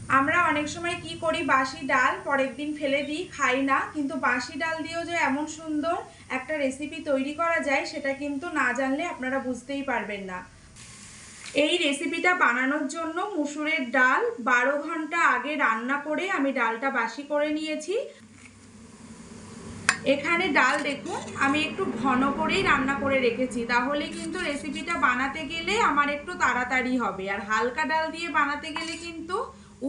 আমরা অনেক সময় কি করি, বাসি ডাল পরের দিন ফেলে দিই, খাই না। কিন্তু বাসি ডাল দিয়েও যে এমন সুন্দর একটা রেসিপি তৈরি করা যায় সেটা কিন্তু না জানলে আপনারা বুঝতেই পারবেন না। এই রেসিপিটা বানানোর জন্য মুসুরের ডাল 12 ঘন্টা আগে রান্না করে আমি ডালটা বাসি করে নিয়েছি। এখানে ডাল দেখুন আমি একটু ঘন করেই রান্না করে রেখেছি, তাহলে কিন্তু রেসিপিটা বানাতে গেলে আমার একটু তাড়াতাড়ি হবে। আর হালকা ডাল দিয়ে বানাতে গেলে কিন্তু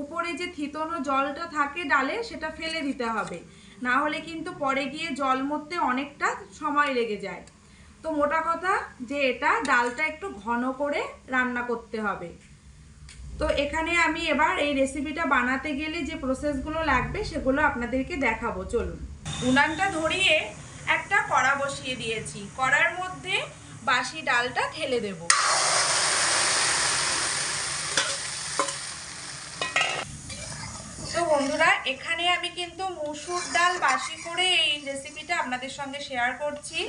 উপরে যে থিতনো জলটা থাকে ডালে সেটা ফেলে দিতে হবে, না হলে কিন্তু পরে গিয়ে জল মরতে অনেকটা সময় লেগে যায়। তো মোটা কথা যে এটা ডালটা একটু ঘন করে রান্না করতে হবে। তো এখানে আমি এবার এই রেসিপিটা বানাতে গেলে যে প্রসেসগুলো লাগবে সেগুলো আপনাদেরকে দেখাবো। চলুন। উনানটা ধরিয়ে একটা কড়া বসিয়ে দিয়েছি, কড়ার মধ্যে বাসি ডালটা ঢেলে দেব। তো বন্ধুরা, এখানে আমি কিন্তু মুসুর ডাল বাসি করে এই রেসিপিটা আপনাদের সঙ্গে শেয়ার করছি।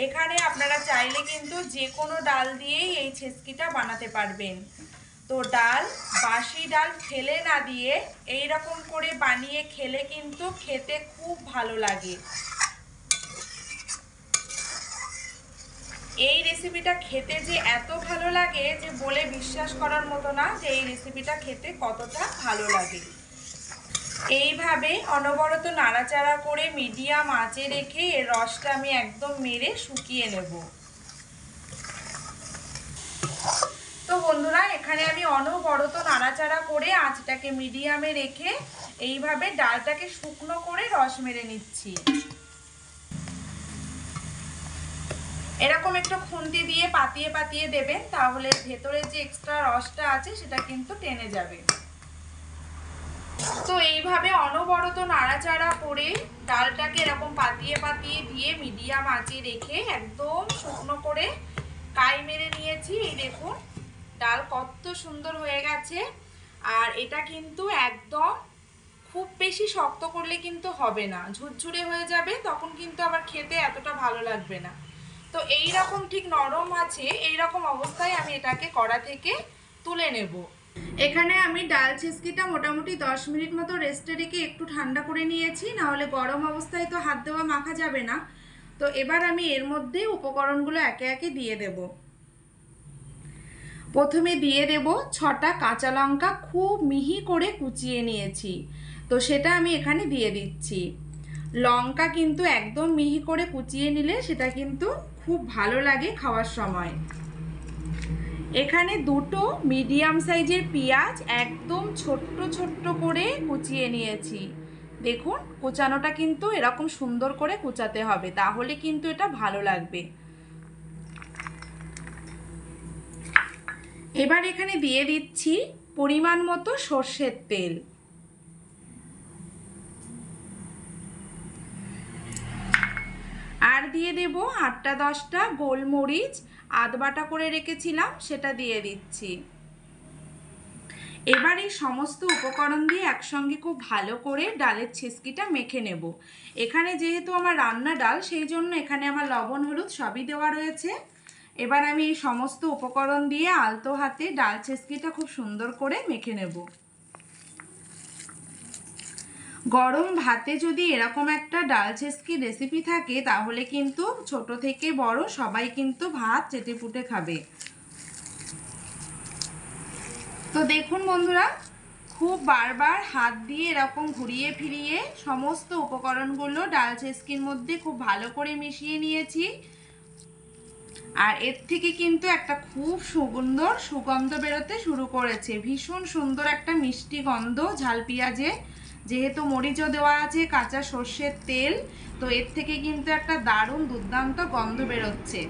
এখানে আপনারা চাইলে কিন্তু যে কোনো ডাল দিয়েই এই ছেচকিটা বানাতে পারবেন। তো ডাল, বাসি ডাল ফেলে না দিয়ে এই রকম করে বানিয়ে খেলে কিন্তু খেতে খুব ভালো লাগে। এই রেসিপিটা খেতে যে এত ভালো লাগে যে বলে বিশ্বাস করার মতো না যে এই রেসিপিটা খেতে কতটা ভালো লাগে। এইভাবে অনবরত নাড়াচাড়া করে মিডিয়াম আঁচে রেখে এর রসটা আমি একদম মেরে শুকিয়ে নেব। তো বন্ধুরা, এখানে আমি অনবরত নাড়াচাড়া করে আঁচটাকে মিডিয়ামে রেখে এইভাবে ডালটাকে শুকনো করে রস মেরে নিচ্ছি। এরকম একটু খুন্তি দিয়ে পাতিয়ে পাতিয়ে দেবেন, তাহলে ভেতরে যে এক্সট্রা রসটা আছে সেটা কিন্তু টেনে যাবে। তো এইভাবে অনবরত নাড়াচাড়া করে ডালটাকে এরকম পাতিয়ে পাতিয়ে দিয়ে মিডিয়াম আঁচে রেখে একদম শুকনো করে কাই মেরে নিয়েছি। এই দেখুন ডাল কত সুন্দর হয়ে গেছে। আর এটা কিন্তু একদম খুব বেশি শক্ত করলে কিন্তু হবে না, ঝুরঝুরে হয়ে যাবে, তখন কিন্তু আবার খেতে এতটা ভালো লাগবে না। তো এই রকম ঠিক নরম আছে, এই রকম অবস্থায় আমি এটাকে কড়া থেকে তুলে নেব। এখানে আমি ডাল ছেচকিটা মোটামুটি 10 মিনিট মতো রেস্টে রেখে একটু ঠান্ডা করে নিয়েছি, না হলে গরম অবস্থায় তো হাত দেওয়া মাখা যাবে না। তো এবার আমি এর মধ্যে উপকরণগুলো একে একে দিয়ে দেব। প্রথমে দিয়ে দেব 6টা কাঁচা লঙ্কা খুব মিহি করে কুচিয়ে নিয়েছি, তো সেটা আমি এখানে দিয়ে দিচ্ছি। লঙ্কা কিন্তু একদম মিহি করে কুচিয়ে নিলে সেটা কিন্তু খুব ভালো লাগে খাওয়ার সময়। এখানে দুটো মিডিয়াম সাইজের পেঁয়াজ একদম ছোট্ট ছোট্ট করে কুচিয়ে নিয়েছি। দেখুন কুচানোটা কিন্তু এরকম সুন্দর করে কুচাতে হবে, তাহলে কিন্তু এটা ভালো লাগবে। এবার এখানে দিয়ে দিচ্ছি পরিমাণ মতো সর্ষের তেল। আর দিয়ে দেব 8টা 10টা গোলমরিচ আধ বাটা করে রেখেছিলাম, সেটা দিয়ে দিচ্ছি। এবার এই সমস্ত উপকরণ দিয়ে একসঙ্গে খুব ভালো করে ডালের ছেচকিটা মেখে নেব। এখানে যেহেতু আমার রান্না ডাল, সেই জন্য এখানে আমার লবণ হলুদ সবই দেওয়া রয়েছে। এবার আমি এই সমস্ত উপকরণ দিয়ে আলতো হাতে ডাল ছেচকিটা খুব সুন্দর করে মেখে নেব। গরম ভাতে যদি এরকম একটা ডাল ছেচকি রেসিপি থাকে, তাহলে কিন্তু ছোট থেকে বড় সবাই কিন্তু ভাত চেটেপুটে খাবে। তো দেখুন বন্ধুরা, খুব বারবার হাত দিয়ে এরকম ঘুরিয়ে ফিরিয়ে সমস্ত উপকরণগুলো ডাল ছেচকির মধ্যে খুব ভালো করে মিশিয়ে নিয়েছি। আর এর থেকে কিন্তু একটা খুব সুন্দর সুগন্ধ বেরোতে শুরু করেছে, ভীষণ সুন্দর একটা মিষ্টি গন্ধ ঝাল পেঁয়াজে। যেহেতু মরিচও দেওয়া আছে, কাঁচা সর্ষের তেল, তো এর থেকে কিন্তু একটা দারুণ দুর্দান্ত গন্ধ বেরোচ্ছে।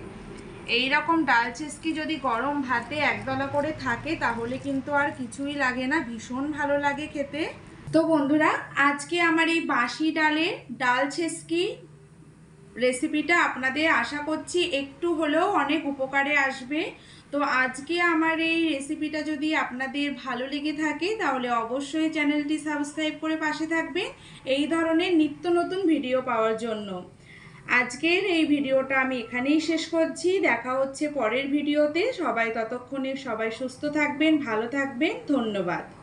এই রকম ডাল ছেচকি যদি গরম ভাতে একদলা করে থাকে, তাহলে কিন্তু আর কিছুই লাগে না, ভীষণ ভালো লাগে খেতে। তো বন্ধুরা, আজকে আমার এই বাসি ডালের ডাল ছেচকি রেসিপিটা আপনাদের আশা করছি একটু হলেও অনেক উপকারে আসবে। তো আজকে আমার এই রেসিপিটা যদি আপনাদের ভালো লেগে থাকে, তাহলে অবশ্যই চ্যানেলটি সাবস্ক্রাইব করে পাশে থাকবেন এই ধরনের নিত্য নতুন ভিডিও পাওয়ার জন্য। আজকের এই ভিডিওটা আমি এখানেই শেষ করছি, দেখা হচ্ছে পরের ভিডিওতে। ততক্ষণে সবাই সুস্থ থাকবেন, ভালো থাকবেন, ধন্যবাদ।